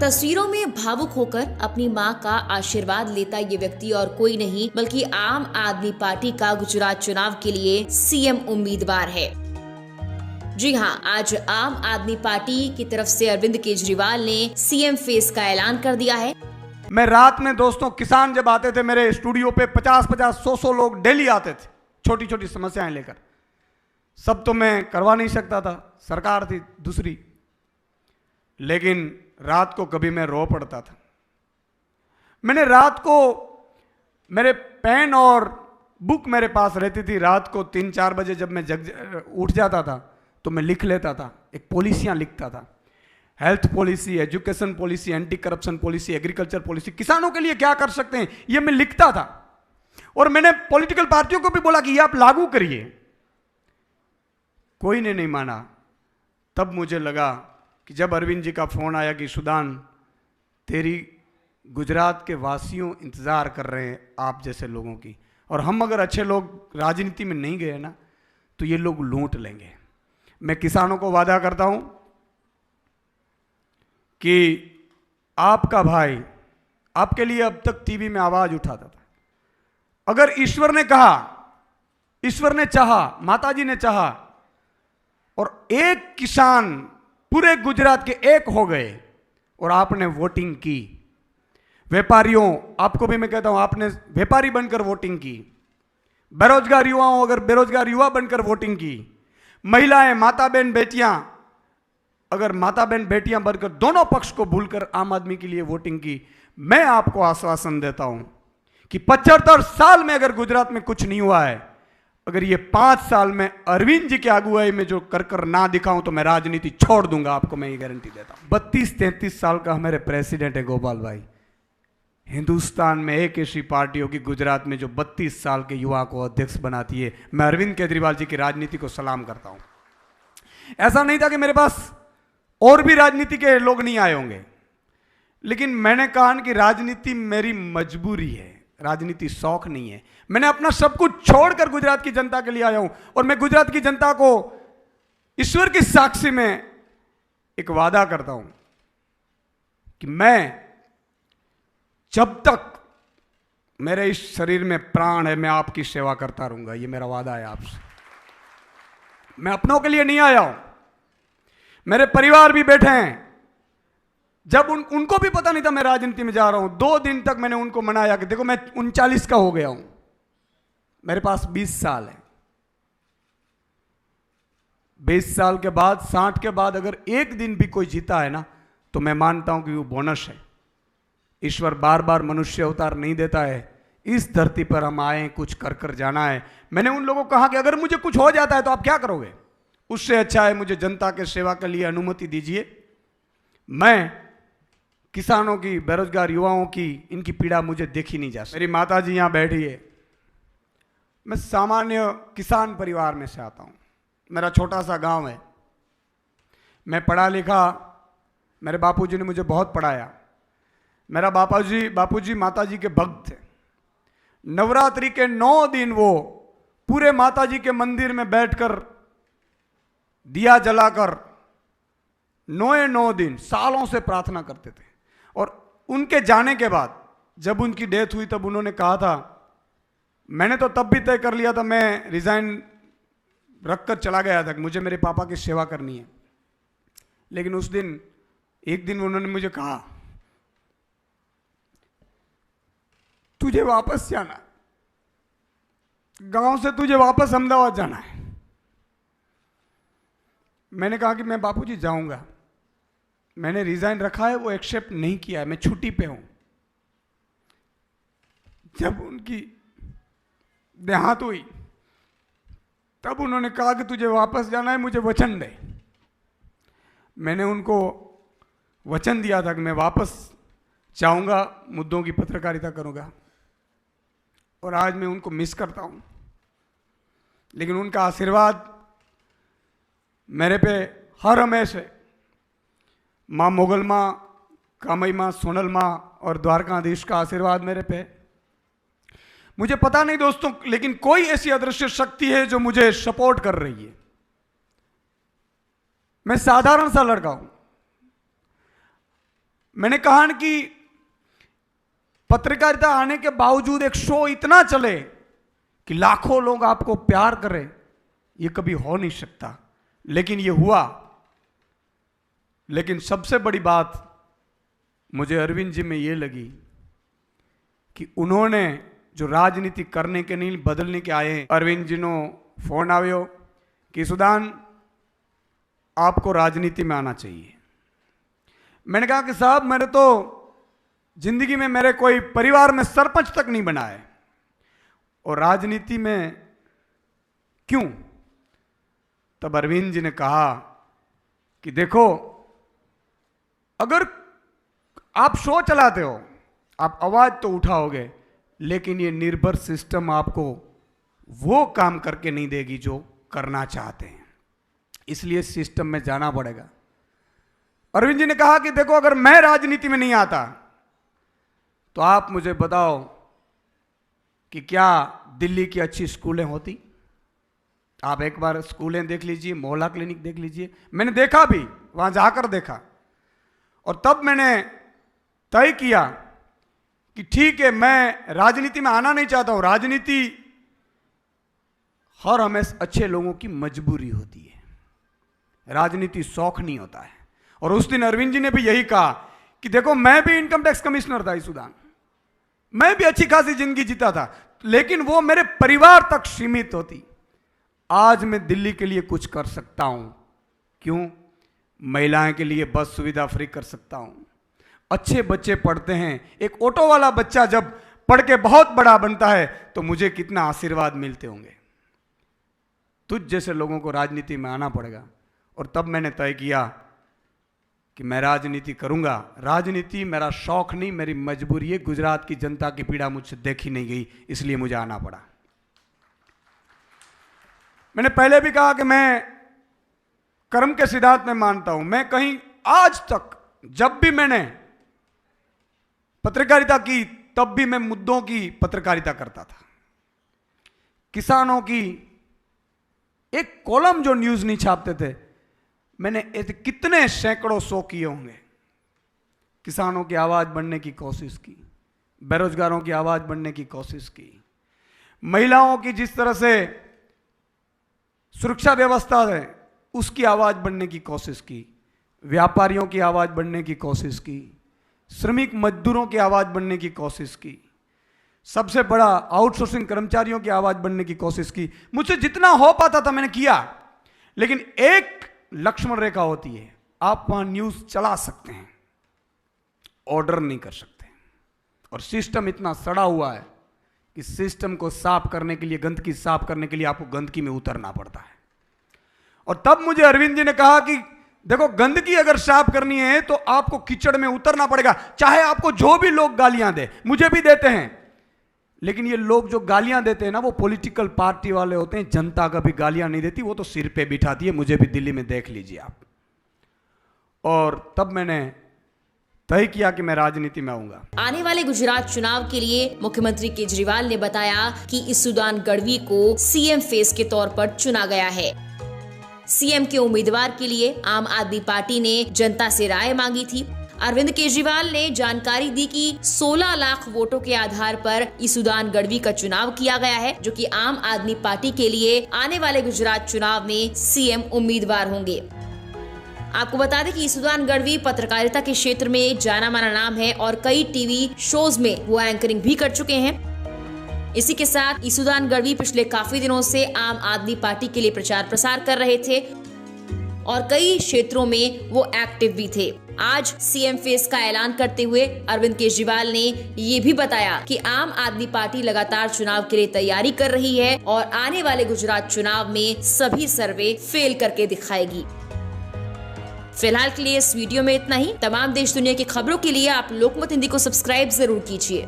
तस्वीरों में भावुक होकर अपनी मां का आशीर्वाद लेता ये व्यक्ति और कोई नहीं बल्कि आम आदमी पार्टी का गुजरात चुनाव के लिए सीएम उम्मीदवार है। जी हां, आज आम आदमी पार्टी की तरफ से अरविंद केजरीवाल ने सीएम फेस का ऐलान कर दिया है। मैं रात में दोस्तों, किसान जब आते थे मेरे स्टूडियो पे 50-50, 100-100 लोग डेली आते थे छोटी छोटी समस्याएं लेकर। सब तो मैं करवा नहीं सकता था, सरकार थी दूसरी, लेकिन रात को कभी मैं रो पड़ता था। मैंने रात को, मेरे पेन और बुक मेरे पास रहती थी, रात को 3-4 बजे जब मैं उठ जाता था तो मैं लिख लेता था, एक पॉलिसियां लिखता था। Health policy, education policy, anti corruption policy, agriculture policy, किसानों के लिए क्या कर सकते हैं, ये मैं लिखता था। और मैंने पॉलिटिकल पार्टियों को भी बोला कि ये आप लागू करिए। कोई ने नहीं माना। तब मुझे लगा कि जब अरविंद जी का फोन आया कि सुदान, तेरी गुजरात के वासियों इंतजार कर रहे हैं आप जैसे लोगों की, और हम अगर अच्छे लोग राजनीति में नहीं गए ना तो ये लोग लूट लेंगे। मैं किसानों को वादा करता हूं कि आपका भाई आपके लिए अब तक टीवी में आवाज उठाता था। अगर ईश्वर ने कहा, ईश्वर ने चाहा, माताजी ने चाहा और एक किसान पूरे गुजरात के एक हो गए और आपने वोटिंग की, व्यापारियों आपको भी मैं कहता हूं, आपने व्यापारी बनकर वोटिंग की, बेरोजगार युवाओं अगर बेरोजगार युवा बनकर वोटिंग की, महिलाएं, माता बहन, बेटियां अगर माता बहन बेटियां बनकर दोनों पक्ष को भूलकर आम आदमी के लिए वोटिंग की, मैं आपको आश्वासन देता हूं कि 75 साल में अगर गुजरात में कुछ नहीं हुआ है, अगर ये 5 साल में अरविंद जी की अगुवाई में जो कर ना दिखाऊं तो मैं राजनीति छोड़ दूंगा, आपको मैं ये गारंटी देता हूं। 32-33 साल का हमारे प्रेसिडेंट है गोपाल भाई। हिंदुस्तान में एक ऐसी पार्टी होगी गुजरात में जो 32 साल के युवा को अध्यक्ष बनाती है। मैं अरविंद केजरीवाल जी की राजनीति को सलाम करता हूं। ऐसा नहीं था कि मेरे पास और भी राजनीति के लोग नहीं आए होंगे, लेकिन मैंने कहा कि राजनीति मेरी मजबूरी है, राजनीति शौक नहीं है। मैंने अपना सब कुछ छोड़कर गुजरात की जनता के लिए आया हूं और मैं गुजरात की जनता को ईश्वर की साक्षी में एक वादा करता हूं कि मैं जब तक मेरे इस शरीर में प्राण है मैं आपकी सेवा करता रहूंगा। ये मेरा वादा है आपसे। मैं अपनों के लिए नहीं आया हूं, मेरे परिवार भी बैठे हैं। जब उनको भी पता नहीं था मैं राजनीति में जा रहा हूं, 2 दिन तक मैंने उनको मनाया कि देखो मैं 39 का हो गया हूं, मेरे पास 20 साल है। 20 साल के बाद, 60 के बाद अगर एक दिन भी कोई जीता है ना तो मैं मानता हूं कि वो बोनस है। ईश्वर बार बार मनुष्य अवतार नहीं देता है, इस धरती पर हम आए, कुछ कर कर जाना है। मैंने उन लोगों को कहा कि अगर मुझे कुछ हो जाता है तो आप क्या करोगे? उससे अच्छा है मुझे जनता के सेवा के लिए अनुमति दीजिए। मैं किसानों की, बेरोजगार युवाओं की, इनकी पीड़ा मुझे देखी नहीं जा सकती। मेरी माता जी यहां बैठी है। मैं सामान्य किसान परिवार में से आता हूं। मेरा छोटा सा गांव है। मैं पढ़ा लिखा, मेरे बापूजी ने मुझे बहुत पढ़ाया। मेरा बापूजी माताजी के भक्त थे। नवरात्रि के 9 दिन वो पूरे माताजी के मंदिर में बैठकर दिया जलाकर 9 दिन सालों से प्रार्थना करते थे। और उनके जाने के बाद जब उनकी डेथ हुई तब उन्होंने कहा था, मैंने तो तब भी तय कर लिया था, मैं रिजाइन रखकर चला गया था कि मुझे मेरे पापा की सेवा करनी है। लेकिन उस दिन, एक दिन उन्होंने मुझे कहा, तुझे वापस जाना, गांव से तुझे वापस अहमदाबाद जाना है। मैंने कहा कि मैं बापूजी जाऊंगा। मैंने रिजाइन रखा है, वो एक्सेप्ट नहीं किया है, मैं छुट्टी पे हूं। जब उनकी देहांत हुई तब उन्होंने कहा कि तुझे वापस जाना है, मुझे वचन दे। मैंने उनको वचन दिया था कि मैं वापस जाऊंगा, मुद्दों की पत्रकारिता करूंगा। और आज मैं उनको मिस करता हूं, लेकिन उनका आशीर्वाद मेरे पे हर हमेश है। माँ मोगल माँ, कामई माँ, सोनल माँ और द्वारकाधीश का आशीर्वाद मेरे पे। मुझे पता नहीं दोस्तों, लेकिन कोई ऐसी अदृश्य शक्ति है जो मुझे सपोर्ट कर रही है। मैं साधारण सा लड़का हूं, मैंने कहा ना कि पत्रकारिता आने के बावजूद एक शो इतना चले कि लाखों लोग आपको प्यार करें, ये कभी हो नहीं सकता, लेकिन ये हुआ। लेकिन सबसे बड़ी बात मुझे अरविंद जी में ये लगी कि उन्होंने जो राजनीति करने के नहीं बदलने के आए हैं। अरविंद जी नो फोन आयो कि सुदान आपको राजनीति में आना चाहिए। मैंने कहा कि साहब मेरे तो जिंदगी में मेरे कोई परिवार में सरपंच तक नहीं बना है, और राजनीति में क्यों? तब अरविंद जी ने कहा कि देखो, अगर आप शो चलाते हो, आप आवाज तो उठाओगे, लेकिन ये निर्भर सिस्टम आपको वो काम करके नहीं देगी जो करना चाहते हैं, इसलिए सिस्टम में जाना पड़ेगा। अरविंद जी ने कहा कि देखो, अगर मैं राजनीति में नहीं आता तो आप मुझे बताओ कि क्या दिल्ली की अच्छी स्कूलें होती? आप एक बार स्कूलें देख लीजिए, मोहल्ला क्लिनिक देख लीजिए। मैंने देखा भी, वहां जाकर देखा, और तब मैंने तय किया कि ठीक है, मैं राजनीति में आना नहीं चाहता हूं। राजनीति हर हमेशा अच्छे लोगों की मजबूरी होती है, राजनीति शौक नहीं होता है। और उस दिन अरविंद जी ने भी यही कहा कि देखो, मैं भी इनकम टैक्स कमिश्नर था इस सूडान, मैं भी अच्छी खासी जिंदगी जीता था, लेकिन वो मेरे परिवार तक सीमित होती। आज मैं दिल्ली के लिए कुछ कर सकता हूं। क्यों? महिलाएं के लिए बस सुविधा फ्री कर सकता हूं, अच्छे बच्चे पढ़ते हैं। एक ऑटो वाला बच्चा जब पढ़ के बहुत बड़ा बनता है तो मुझे कितना आशीर्वाद मिलते होंगे। तुझ जैसे लोगों को राजनीति में आना पड़ेगा। और तब मैंने तय किया कि मैं राजनीति करूंगा। राजनीति मेरा शौक नहीं, मेरी मजबूरी है। गुजरात की जनता की पीड़ा मुझसे देखी नहीं गई, इसलिए मुझे आना पड़ा। मैंने पहले भी कहा कि मैं कर्म के सिद्धांत में मानता हूं। मैं कहीं आज तक जब भी मैंने पत्रकारिता की, तब भी मैं मुद्दों की पत्रकारिता करता था। किसानों की एक कॉलम जो न्यूज नहीं छापते थे, मैंने ऐसे कितने सैकड़ों सौ किए होंगे। किसानों की आवाज बनने की कोशिश की, बेरोजगारों की आवाज बनने की कोशिश की, महिलाओं की जिस तरह से सुरक्षा व्यवस्था है उसकी आवाज बनने की कोशिश की, व्यापारियों की आवाज बनने की कोशिश की, श्रमिक मजदूरों की आवाज बनने की कोशिश की, सबसे बड़ा आउटसोर्सिंग कर्मचारियों की आवाज बनने की कोशिश की। मुझसे जितना हो पाता था मैंने किया। लेकिन एक लक्ष्मण रेखा होती है, आप वहां न्यूज चला सकते हैं, ऑर्डर नहीं कर सकते। और सिस्टम इतना सड़ा हुआ है कि सिस्टम को साफ करने के लिए, गंदगी साफ करने के लिए आपको गंदगी में उतरना पड़ता है। और तब मुझे अरविंद जी ने कहा कि देखो, गंदगी अगर साफ करनी है तो आपको कीचड़ में उतरना पड़ेगा। चाहे आपको जो भी लोग गालियां दे, मुझे भी देते हैं, लेकिन ये लोग जो गालियां देते हैं ना, वो पॉलिटिकल पार्टी वाले होते हैं। जनता कभी गालियां नहीं देती, वो तो सिर पे बिठाती है। मुझे भी दिल्ली में देख लीजिए आप। और तब मैंने तय किया कि मैं राजनीति में आऊंगा। आने वाले गुजरात चुनाव के लिए मुख्यमंत्री केजरीवाल ने बताया कि ईसुदान गढ़वी को सीएम फेस के तौर पर चुना गया है। सीएम के उम्मीदवार के लिए आम आदमी पार्टी ने जनता से राय मांगी थी। अरविंद केजरीवाल ने जानकारी दी कि 16 लाख वोटों के आधार पर ईसुदान गढ़वी का चुनाव किया गया है, जो कि आम आदमी पार्टी के लिए आने वाले गुजरात चुनाव में सीएम उम्मीदवार होंगे। आपको बता दें कि ईसुदान गढ़वी पत्रकारिता के क्षेत्र में जाना माना नाम है और कई टीवी शोज में वो एंकरिंग भी कर चुके हैं। इसी के साथ ईसुदान गढ़वी पिछले काफी दिनों से आम आदमी पार्टी के लिए प्रचार प्रसार कर रहे थे और कई क्षेत्रों में वो एक्टिव भी थे। आज सीएम फेस का ऐलान करते हुए अरविंद केजरीवाल ने ये भी बताया कि आम आदमी पार्टी लगातार चुनाव के लिए तैयारी कर रही है और आने वाले गुजरात चुनाव में सभी सर्वे फेल करके दिखाएगी। फिलहाल के लिए इस वीडियो में इतना ही। तमाम देश दुनिया की खबरों के लिए आप लोकमत हिंदी को सब्सक्राइब जरूर कीजिए।